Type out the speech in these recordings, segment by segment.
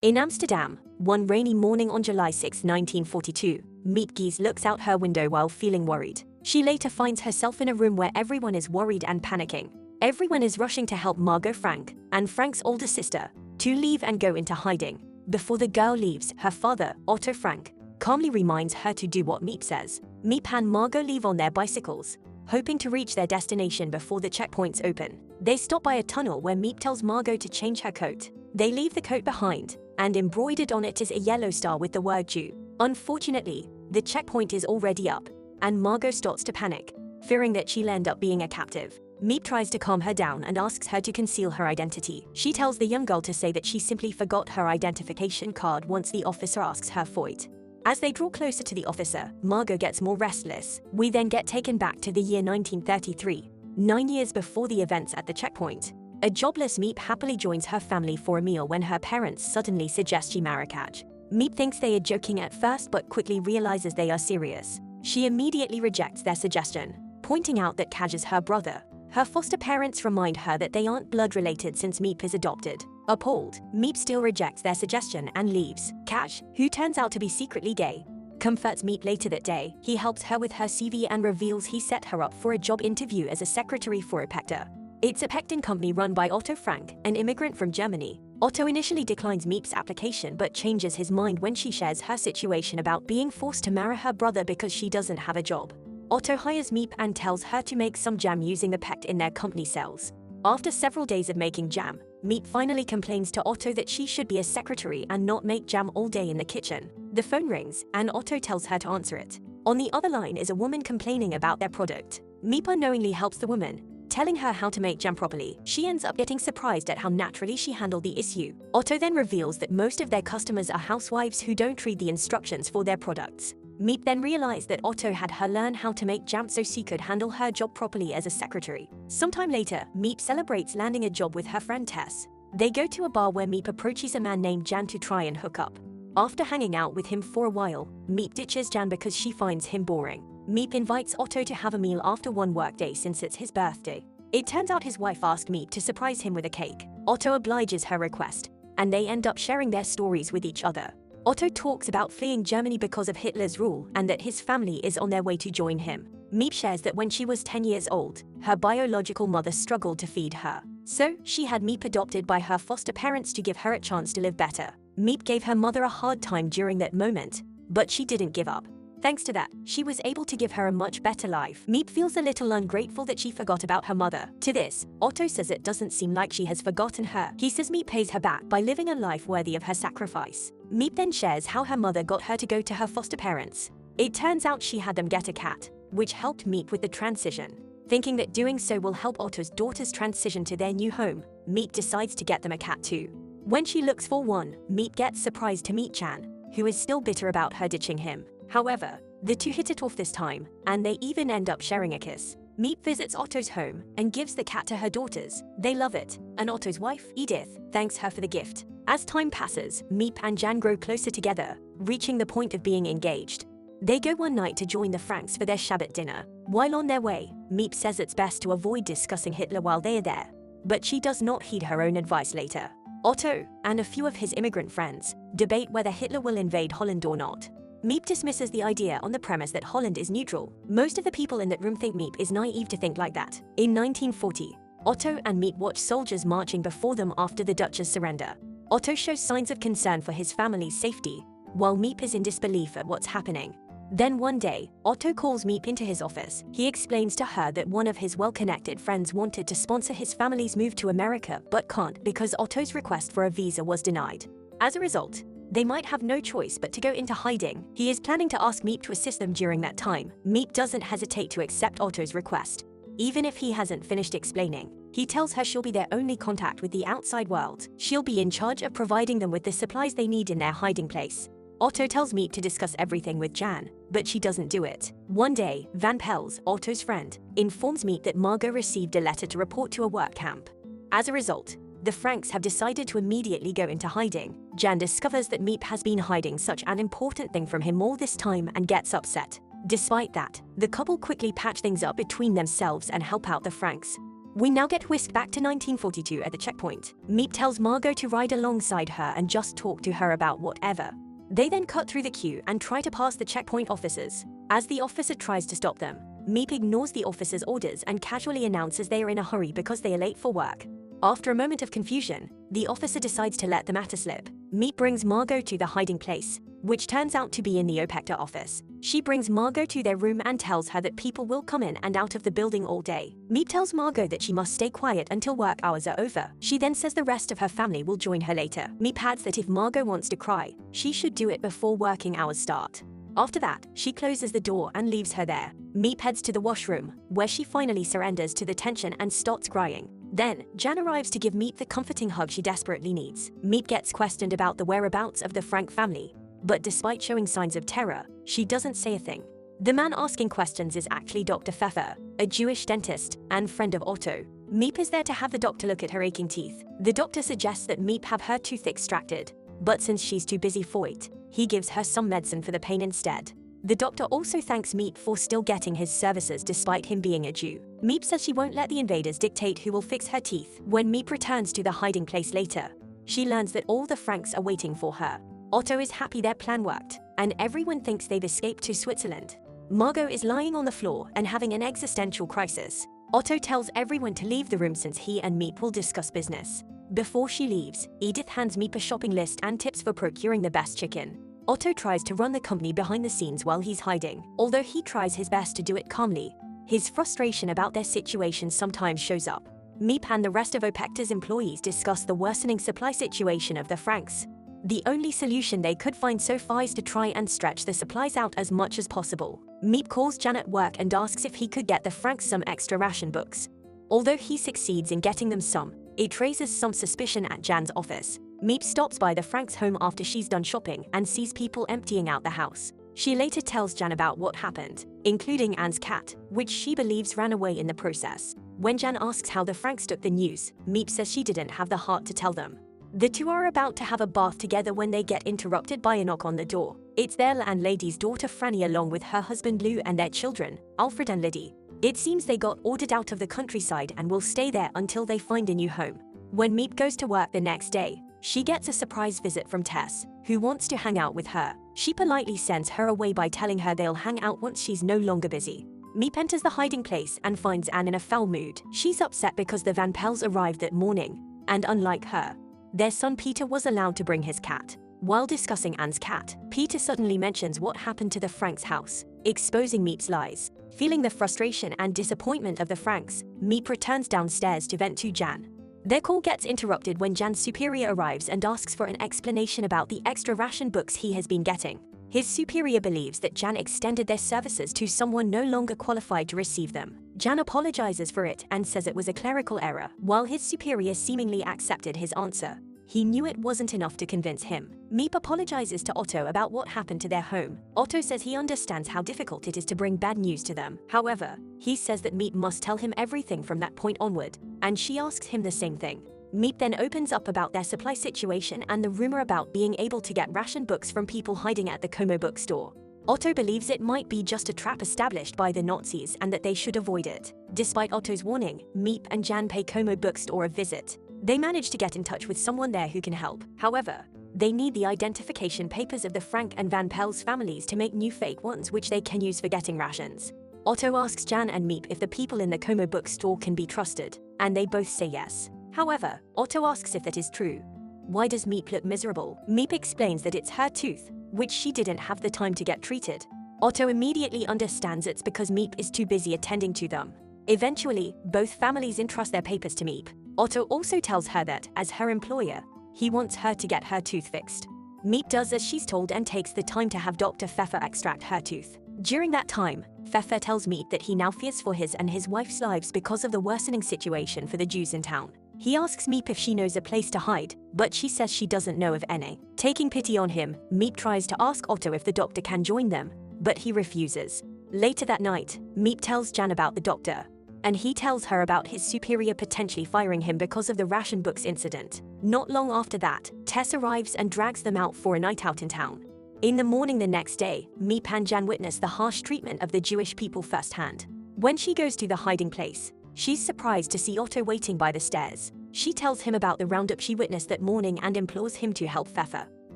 In Amsterdam, one rainy morning on July 6, 1942, Miep Gies looks out her window while feeling worried. She later finds herself in a room where everyone is worried and panicking. Everyone is rushing to help Margot Frank, and Frank's older sister, to leave and go into hiding. Before the girl leaves, her father, Otto Frank, calmly reminds her to do what Miep says. Miep and Margot leave on their bicycles, hoping to reach their destination before the checkpoints open. They stop by a tunnel where Miep tells Margot to change her coat. They leave the coat behind, and embroidered on it is a yellow star with the word Jew. Unfortunately, the checkpoint is already up, and Margot starts to panic, fearing that she'll end up being a captive. Miep tries to calm her down and asks her to conceal her identity. She tells the young girl to say that she simply forgot her identification card once the officer asks her for it. As they draw closer to the officer, Margot gets more restless. We then get taken back to the year 1933, 9 years before the events at the checkpoint. A jobless Miep happily joins her family for a meal when her parents suddenly suggest she marry Kaj. Miep thinks they are joking at first but quickly realizes they are serious. She immediately rejects their suggestion, pointing out that Kaj is her brother. Her foster parents remind her that they aren't blood related since Miep is adopted. Appalled, Miep still rejects their suggestion and leaves. Kaj, who turns out to be secretly gay, comforts Miep later that day. He helps her with her CV and reveals he set her up for a job interview as a secretary for a Pector. It's a pectin company run by Otto Frank, an immigrant from Germany. Otto initially declines Miep's application but changes his mind when she shares her situation about being forced to marry her brother because she doesn't have a job. Otto hires Miep and tells her to make some jam using the pect in their company cells. After several days of making jam, Miep finally complains to Otto that she should be a secretary and not make jam all day in the kitchen. The phone rings, and Otto tells her to answer it. On the other line is a woman complaining about their product. Miep unknowingly helps the woman, telling her how to make jam properly. She ends up getting surprised at how naturally she handled the issue. Otto then reveals that most of their customers are housewives who don't read the instructions for their products. Miep then realized that Otto had her learn how to make jam so she could handle her job properly as a secretary. Sometime later, Miep celebrates landing a job with her friend Tess. They go to a bar where Miep approaches a man named Jan to try and hook up. After hanging out with him for a while, Miep ditches Jan because she finds him boring. Miep invites Otto to have a meal after one workday since it's his birthday. It turns out his wife asked Miep to surprise him with a cake. Otto obliges her request, and they end up sharing their stories with each other. Otto talks about fleeing Germany because of Hitler's rule and that his family is on their way to join him. Miep shares that when she was 10 years old, her biological mother struggled to feed her. So, she had Miep adopted by her foster parents to give her a chance to live better. Miep gave her mother a hard time during that moment, but she didn't give up. Thanks to that, she was able to give her a much better life. Miep feels a little ungrateful that she forgot about her mother. To this, Otto says it doesn't seem like she has forgotten her. He says Miep pays her back by living a life worthy of her sacrifice. Miep then shares how her mother got her to go to her foster parents. It turns out she had them get a cat, which helped Miep with the transition. Thinking that doing so will help Otto's daughter's transition to their new home, Miep decides to get them a cat too. When she looks for one, Miep gets surprised to meet Jan, who is still bitter about her ditching him. However, the two hit it off this time, and they even end up sharing a kiss. Miep visits Otto's home and gives the cat to her daughters. They love it, and Otto's wife, Edith, thanks her for the gift. As time passes, Miep and Jan grow closer together, reaching the point of being engaged. They go one night to join the Franks for their Shabbat dinner. While on their way, Miep says it's best to avoid discussing Hitler while they are there, but she does not heed her own advice later. Otto, and a few of his immigrant friends, debate whether Hitler will invade Holland or not. Miep dismisses the idea on the premise that Holland is neutral. Most of the people in that room think Miep is naive to think like that. In 1940, Otto and Miep watch soldiers marching before them after the Dutch's surrender. Otto shows signs of concern for his family's safety, while Miep is in disbelief at what's happening. Then one day, Otto calls Miep into his office. He explains to her that one of his well-connected friends wanted to sponsor his family's move to America but can't because Otto's request for a visa was denied. As a result, they might have no choice but to go into hiding. He is planning to ask Miep to assist them during that time. Miep doesn't hesitate to accept Otto's request, even if he hasn't finished explaining. He tells her she'll be their only contact with the outside world. She'll be in charge of providing them with the supplies they need in their hiding place. Otto tells Miep to discuss everything with Jan, but she doesn't do it. One day, Van Pels, Otto's friend, informs Miep that Margot received a letter to report to a work camp. As a result, the Franks have decided to immediately go into hiding. Jan discovers that Miep has been hiding such an important thing from him all this time and gets upset. Despite that, the couple quickly patch things up between themselves and help out the Franks. We now get whisked back to 1942 at the checkpoint. Miep tells Margot to ride alongside her and just talk to her about whatever. They then cut through the queue and try to pass the checkpoint officers. As the officer tries to stop them, Miep ignores the officer's orders and casually announces they are in a hurry because they are late for work. After a moment of confusion, the officer decides to let the matter slip. Miep brings Margot to the hiding place, which turns out to be in the Opecta office. She brings Margot to their room and tells her that people will come in and out of the building all day. Miep tells Margot that she must stay quiet until work hours are over. She then says the rest of her family will join her later. Miep adds that if Margot wants to cry, she should do it before working hours start. After that, she closes the door and leaves her there. Miep heads to the washroom, where she finally surrenders to the tension and starts crying. Then, Jan arrives to give Miep the comforting hug she desperately needs. Miep gets questioned about the whereabouts of the Frank family, but despite showing signs of terror, she doesn't say a thing. The man asking questions is actually Dr. Pfeffer, a Jewish dentist and friend of Otto. Miep is there to have the doctor look at her aching teeth. The doctor suggests that Miep have her tooth extracted, but since she's too busy for it, he gives her some medicine for the pain instead. The doctor also thanks Miep for still getting his services despite him being a Jew. Miep says she won't let the invaders dictate who will fix her teeth. When Miep returns to the hiding place later, she learns that all the Franks are waiting for her. Otto is happy their plan worked, and everyone thinks they've escaped to Switzerland. Margot is lying on the floor and having an existential crisis. Otto tells everyone to leave the room since he and Miep will discuss business. Before she leaves, Edith hands Miep a shopping list and tips for procuring the best chicken. Otto tries to run the company behind the scenes while he's hiding. Although he tries his best to do it calmly, his frustration about their situation sometimes shows up. Miep and the rest of Opecta's employees discuss the worsening supply situation of the Franks. The only solution they could find so far is to try and stretch the supplies out as much as possible. Miep calls Jan at work and asks if he could get the Franks some extra ration books. Although he succeeds in getting them some, it raises some suspicion at Jan's office. Miep stops by the Franks' home after she's done shopping and sees people emptying out the house. She later tells Jan about what happened, including Anne's cat, which she believes ran away in the process. When Jan asks how the Franks took the news, Miep says she didn't have the heart to tell them. The two are about to have a bath together when they get interrupted by a knock on the door. It's their landlady's daughter Franny along with her husband Lou and their children, Alfred and Liddy. It seems they got ordered out of the countryside and will stay there until they find a new home. When Miep goes to work the next day, she gets a surprise visit from Tess, who wants to hang out with her. She politely sends her away by telling her they'll hang out once she's no longer busy. Miep enters the hiding place and finds Anne in a foul mood. She's upset because the Van Pels arrived that morning, and unlike her, their son Peter was allowed to bring his cat. While discussing Anne's cat, Peter suddenly mentions what happened to the Franks' house, exposing Miep's lies. Feeling the frustration and disappointment of the Franks, Miep returns downstairs to vent to Jan. Their call gets interrupted when Jan's superior arrives and asks for an explanation about the extra ration books he has been getting. His superior believes that Jan extended their services to someone no longer qualified to receive them. Jan apologizes for it and says it was a clerical error. While his superior seemingly accepted his answer, he knew it wasn't enough to convince him. Miep apologizes to Otto about what happened to their home. Otto says he understands how difficult it is to bring bad news to them. However, he says that Miep must tell him everything from that point onward, and she asks him the same thing. Miep then opens up about their supply situation and the rumor about being able to get ration books from people hiding at the Como bookstore. Otto believes it might be just a trap established by the Nazis and that they should avoid it. Despite Otto's warning, Miep and Jan pay Como bookstore a visit. They manage to get in touch with someone there who can help. However, they need the identification papers of the Frank and Van Pels families to make new fake ones which they can use for getting rations. Otto asks Jan and Miep if the people in the Como bookstore can be trusted, and they both say yes. However, Otto asks if that is true. Why does Miep look miserable? Miep explains that it's her tooth, which she didn't have the time to get treated. Otto immediately understands it's because Miep is too busy attending to them. Eventually, both families entrust their papers to Miep. Otto also tells her that, as her employer, he wants her to get her tooth fixed. Miep does as she's told and takes the time to have Dr. Pfeffer extract her tooth. During that time, Pfeffer tells Miep that he now fears for his and his wife's lives because of the worsening situation for the Jews in town. He asks Miep if she knows a place to hide, but she says she doesn't know of any. Taking pity on him, Miep tries to ask Otto if the doctor can join them, but he refuses. Later that night, Miep tells Jan about the doctor, and he tells her about his superior potentially firing him because of the ration books incident. Not long after that, Tess arrives and drags them out for a night out in town. In the morning the next day, Miep and Jan witness the harsh treatment of the Jewish people firsthand. When she goes to the hiding place, She's surprised to see Otto waiting by the stairs. She tells him about the roundup she witnessed that morning and implores him to help Pfeffer.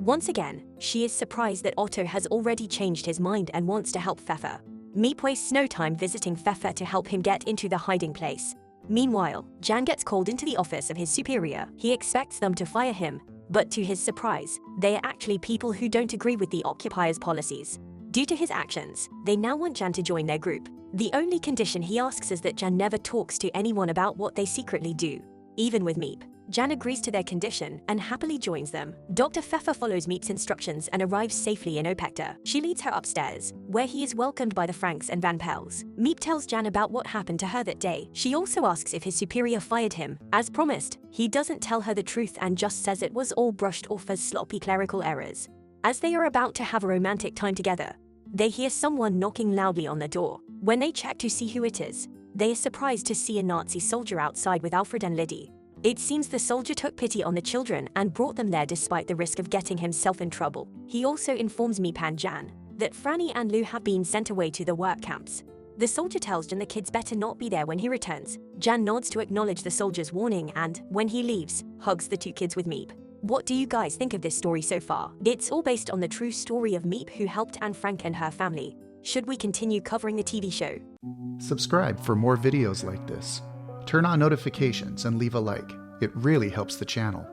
Once again, she is surprised that Otto has already changed his mind and wants to help Pfeffer. Miep wastes no time visiting Pfeffer to help him get into the hiding place. Meanwhile, Jan gets called into the office of his superior. He expects them to fire him, but to his surprise, they are actually people who don't agree with the occupiers' policies. Due to his actions, they now want Jan to join their group. The only condition he asks is that Jan never talks to anyone about what they secretly do. Even with Miep, Jan agrees to their condition and happily joins them. Dr. Pfeffer follows Miep's instructions and arrives safely in Opekta. She leads her upstairs, where he is welcomed by the Franks and Van Pels. Miep tells Jan about what happened to her that day. She also asks if his superior fired him. As promised, he doesn't tell her the truth and just says it was all brushed off as sloppy clerical errors. As they are about to have a romantic time together, they hear someone knocking loudly on the door. When they check to see who it is, they are surprised to see a Nazi soldier outside with Alfred and Liddy. It seems the soldier took pity on the children and brought them there despite the risk of getting himself in trouble. He also informs Miep and Jan that Franny and Lou have been sent away to the work camps. The soldier tells Jan the kids better not be there when he returns. Jan nods to acknowledge the soldier's warning and, when he leaves, hugs the two kids with Miep. What do you guys think of this story so far? It's all based on the true story of Miep, who helped Anne Frank and her family. Should we continue covering the TV show? Subscribe for more videos like this. Turn on notifications and leave a like. It really helps the channel.